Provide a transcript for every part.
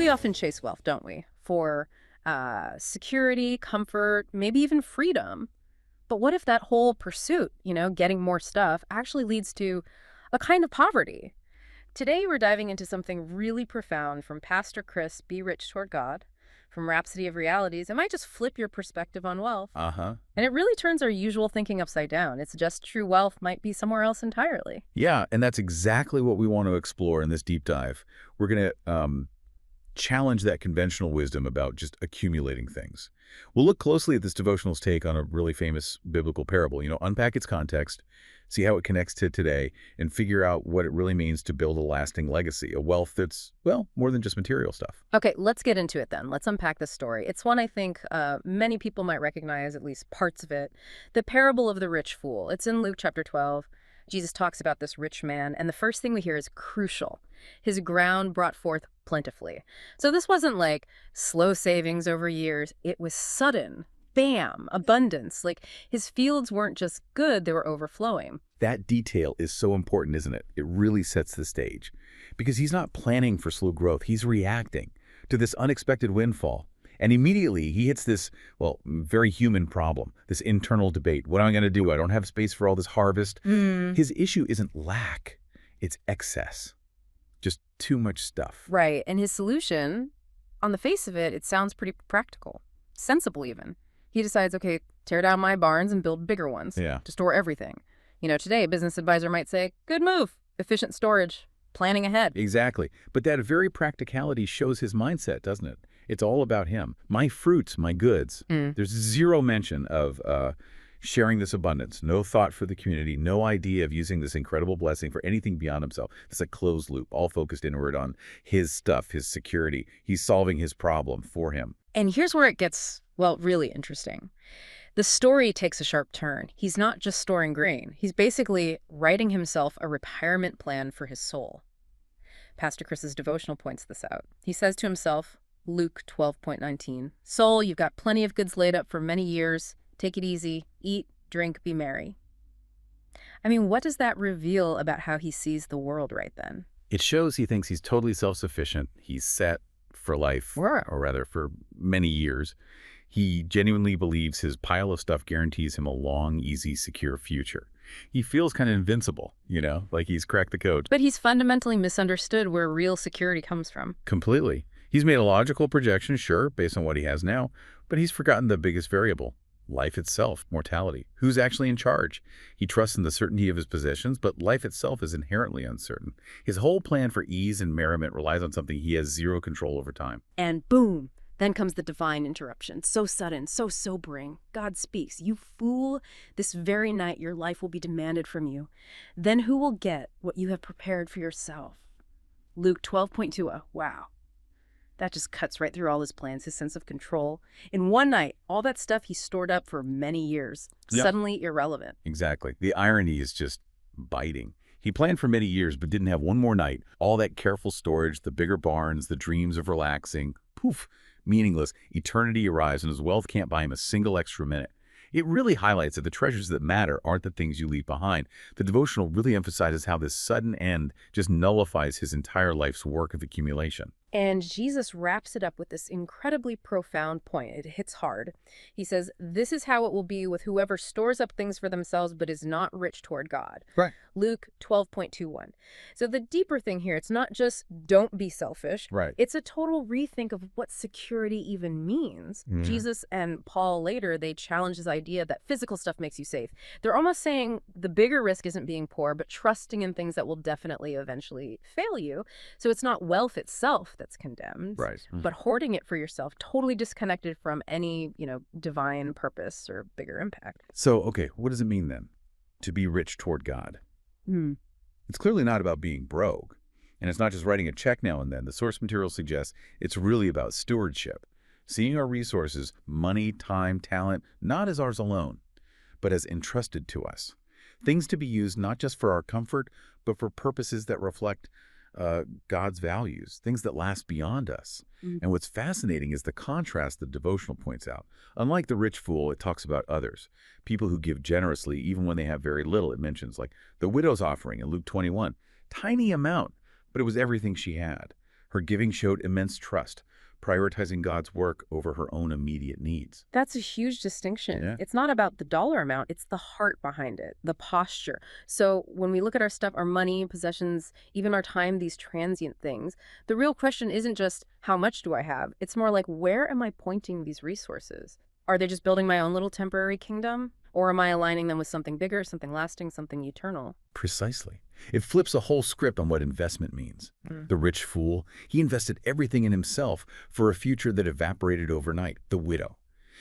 We often chase wealth, don't we? For security, comfort, maybe even freedom. But what if that whole pursuit, getting more stuff, actually leads to a kind of poverty? Today, we're diving into something really profound from Pastor Chris, Be Rich Toward God, from Rhapsody of Realities. It might just flip your perspective on wealth. Uh-huh. And it really turns our usual thinking upside down. It's just true wealth might be somewhere else entirely. Yeah, and that's exactly what we want to explore in this deep dive. We're going to challenge that conventional wisdom about just accumulating things. We'll look closely at this devotional's take on a really famous biblical parable, unpack its context, see how it connects to today, and figure out what it really means to build a lasting legacy, a wealth that's, well, more than just material stuff. Okay, let's get into it then. Let's unpack this story. It's one I think many people might recognize, at least parts of it. The parable of the rich fool. It's in Luke chapter 12. Jesus talks about this rich man, and the first thing we hear is crucial. His ground brought forth plentifully. So this wasn't like slow savings over years. It was sudden, bam, abundance. Like his fields weren't just good, they were overflowing. That detail is so important, isn't it? It really sets the stage. Because he's not planning for slow growth. He's reacting to this unexpected windfall. And immediately he hits this, well, very human problem, this internal debate. What am I going to do? I don't have space for all this harvest. His issue isn't lack, it's excess. Just too much stuff. Right. And his solution, on the face of it, it sounds pretty practical, sensible even. He decides, okay, tear down my barns and build bigger ones to store everything. Today, a business advisor might say, good move, efficient storage, planning ahead. Exactly. But that very practicality shows his mindset, doesn't it? It's all about him. My fruits, my goods. There's zero mention of sharing this abundance, no thought for the community, no idea of using this incredible blessing for anything beyond himself. It's a closed loop, all focused inward on his stuff, his security. He's solving his problem for him. And here's where it gets, well, really interesting. The story takes a sharp turn. He's not just storing grain. He's basically writing himself a retirement plan for his soul. Pastor Chris's devotional points this out. He says to himself, Luke 12:19, "Soul, you've got plenty of goods laid up for many years. Take it easy. Eat, drink, be merry." I mean, what does that reveal about how he sees the world right then? It shows he thinks he's totally self-sufficient. He's set for life, or rather for many years. He genuinely believes his pile of stuff guarantees him a long, easy, secure future. He feels kind of invincible, like he's cracked the code. But he's fundamentally misunderstood where real security comes from. Completely. He's made a logical projection, sure, based on what he has now, but he's forgotten the biggest variable, life itself, mortality. Who's actually in charge? He trusts in the certainty of his possessions, but life itself is inherently uncertain. His whole plan for ease and merriment relies on something he has zero control over time. And boom! Then comes the divine interruption. So sudden, so sobering. God speaks. "You fool, this very night your life will be demanded from you. Then who will get what you have prepared for yourself?" Luke 12:20. Wow. That just cuts right through all his plans, his sense of control. In one night, all that stuff he stored up for many years, suddenly irrelevant. Exactly. The irony is just biting. He planned for many years, but didn't have one more night. All that careful storage, the bigger barns, the dreams of relaxing, poof, meaningless. Eternity arrives and his wealth can't buy him a single extra minute. It really highlights that the treasures that matter aren't the things you leave behind. The devotional really emphasizes how this sudden end just nullifies his entire life's work of accumulation. And Jesus wraps it up with this incredibly profound point. It hits hard. He says, "This is how it will be with whoever stores up things for themselves but is not rich toward God." Right. Luke 12:21. So the deeper thing here, it's not just don't be selfish. Right. It's a total rethink of what security even means. Jesus and Paul later, they challenge this idea that physical stuff makes you safe. They're almost saying the bigger risk isn't being poor, but trusting in things that will definitely eventually fail you. So it's not wealth itself that's condemned, Right. but hoarding it for yourself, totally disconnected from any, divine purpose or bigger impact. So, okay, what does it mean then to be rich toward God? It's clearly not about being broke, and it's not just writing a check now and then. The source material suggests it's really about stewardship, seeing our resources, money, time, talent, not as ours alone, but as entrusted to us. Things to be used not just for our comfort, but for purposes that reflect God's values, things that last beyond us. And what's fascinating is the contrast the devotional points out. Unlike the rich fool, it talks about others, people who give generously even when they have very little. It mentions like the widow's offering in Luke 21, tiny amount, but it was everything she had. Her giving showed immense trust, prioritizing God's work over her own immediate needs. That's a huge distinction. Yeah. It's not about the dollar amount, it's the heart behind it, the posture. So when we look at our stuff, our money, possessions, even our time, these transient things, the real question isn't just how much do I have? It's more like, where am I pointing these resources? Are they just building my own little temporary kingdom? Or am I aligning them with something bigger, something lasting, something eternal? Precisely. It flips a whole script on what investment means. Mm. The rich fool, he invested everything in himself for a future that evaporated overnight. The widow,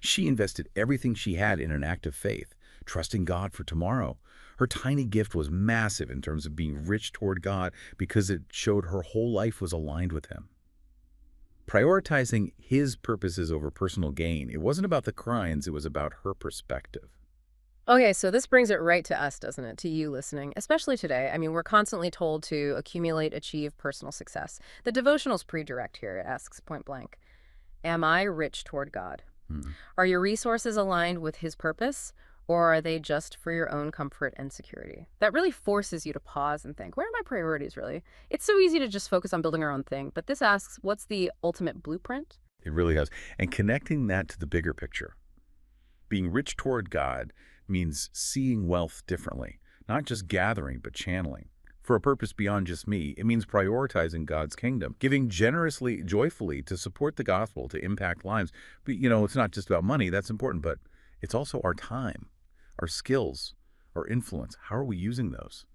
she invested everything she had in an act of faith, trusting God for tomorrow. Her tiny gift was massive in terms of being rich toward God because it showed her whole life was aligned with Him. Prioritizing His purposes over personal gain, it wasn't about the crowns, it was about her perspective. Okay, so this brings it right to us, doesn't it? To you listening, especially today. I mean, we're constantly told to accumulate, achieve personal success. The devotional's pretty direct here. It asks point blank, am I rich toward God? Hmm. Are your resources aligned with His purpose, or are they just for your own comfort and security? That really forces you to pause and think, where are my priorities really? It's so easy to just focus on building our own thing, but this asks, what's the ultimate blueprint? It really has. And connecting that to the bigger picture. Being rich toward God means seeing wealth differently, not just gathering, but channeling. For a purpose beyond just me, it means prioritizing God's kingdom, giving generously, joyfully to support the gospel, to impact lives. But, it's not just about money, that's important, but it's also our time, our skills, our influence. How are we using those?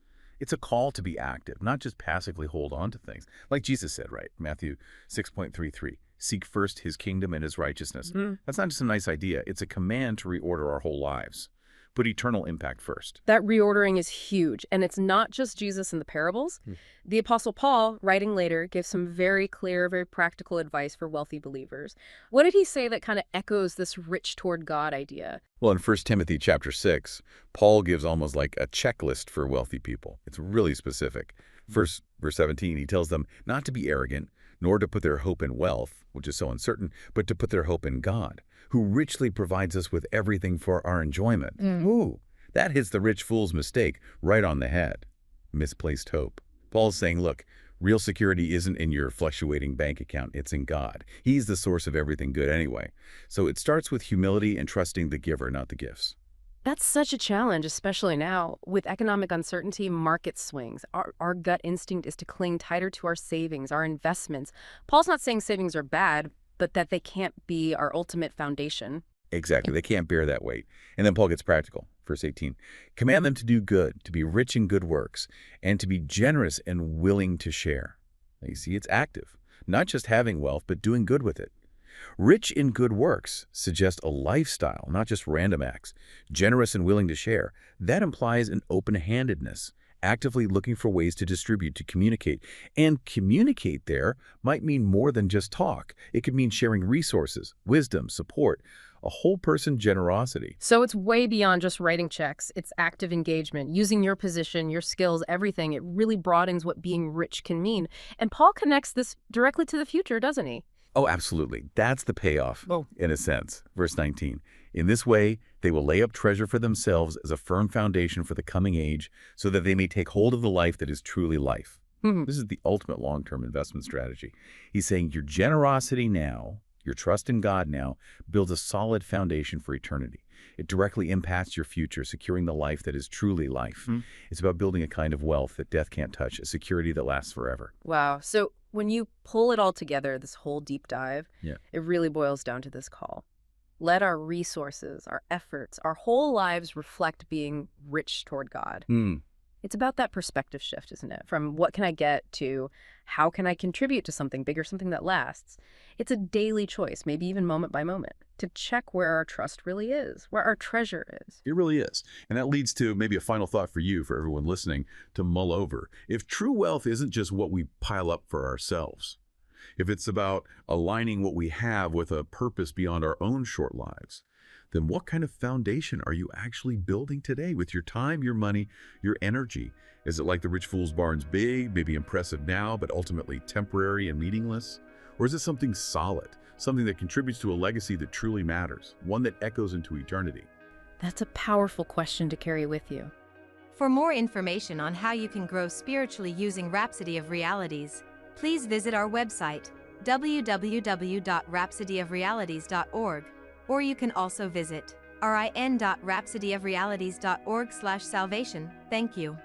It's a call to be active, not just passively hold on to things. Like Jesus said, right? Matthew 6.33, seek first His kingdom and His righteousness. That's not just a nice idea. It's a command to reorder our whole lives. Put eternal impact first. That reordering is huge, and it's not just Jesus in the parables. The Apostle Paul, writing later, gives some very clear, very practical advice for wealthy believers. What did he say that kind of echoes this rich toward God idea? Well, in 1 Timothy chapter 6, Paul gives almost like a checklist for wealthy people. It's really specific. First, verse 17, he tells them not to be arrogant, nor to put their hope in wealth, which is so uncertain, but to put their hope in God, who richly provides us with everything for our enjoyment. Ooh, that hits the rich fool's mistake right on the head. Misplaced hope. Paul's saying, look, real security isn't in your fluctuating bank account, it's in God. He's the source of everything good anyway. So it starts with humility and trusting the giver, not the gifts. That's such a challenge, especially now. With economic uncertainty, market swings. Our gut instinct is to cling tighter to our savings, our investments. Paul's not saying savings are bad, but that they can't be our ultimate foundation. Exactly. They can't bear that weight. And then Paul gets practical. Verse 18, command them to do good, to be rich in good works, and to be generous and willing to share. Now, you see, it's active. Not just having wealth, but doing good with it. Rich in good works suggests a lifestyle, not just random acts. Generous and willing to share. That implies an open-handedness, actively looking for ways to distribute, to communicate. And communicate there might mean more than just talk. It could mean sharing resources, wisdom, support, a whole person generosity. So it's way beyond just writing checks. It's active engagement, using your position, your skills, everything. It really broadens what being rich can mean. And Paul connects this directly to the future, doesn't he? Oh, absolutely. That's the payoff, in a sense. Verse 19, in this way, they will lay up treasure for themselves as a firm foundation for the coming age, so that they may take hold of the life that is truly life. This is the ultimate long-term investment strategy. He's saying your generosity now, your trust in God now, builds a solid foundation for eternity. It directly impacts your future, securing the life that is truly life. It's about building a kind of wealth that death can't touch, a security that lasts forever. Wow. So when you pull it all together, this whole deep dive, it really boils down to this call. Let our resources, our efforts, our whole lives reflect being rich toward God. It's about that perspective shift, isn't it? From what can I get to how can I contribute to something bigger, something that lasts? It's a daily choice, maybe even moment by moment, to check where our trust really is, where our treasure is. It really is. And that leads to maybe a final thought for you, for everyone listening, to mull over. If true wealth isn't just what we pile up for ourselves, if it's about aligning what we have with a purpose beyond our own short lives, then what kind of foundation are you actually building today with your time, your money, your energy? Is it like the rich fool's barn's big, maybe impressive now, but ultimately temporary and meaningless? Or is it something solid, something that contributes to a legacy that truly matters, one that echoes into eternity? That's a powerful question to carry with you. For more information on how you can grow spiritually using Rhapsody of Realities, Please visit our website, www.rhapsodyofrealities.org, or you can also visit rin.rhapsodyofrealities.org/salvation. Thank you.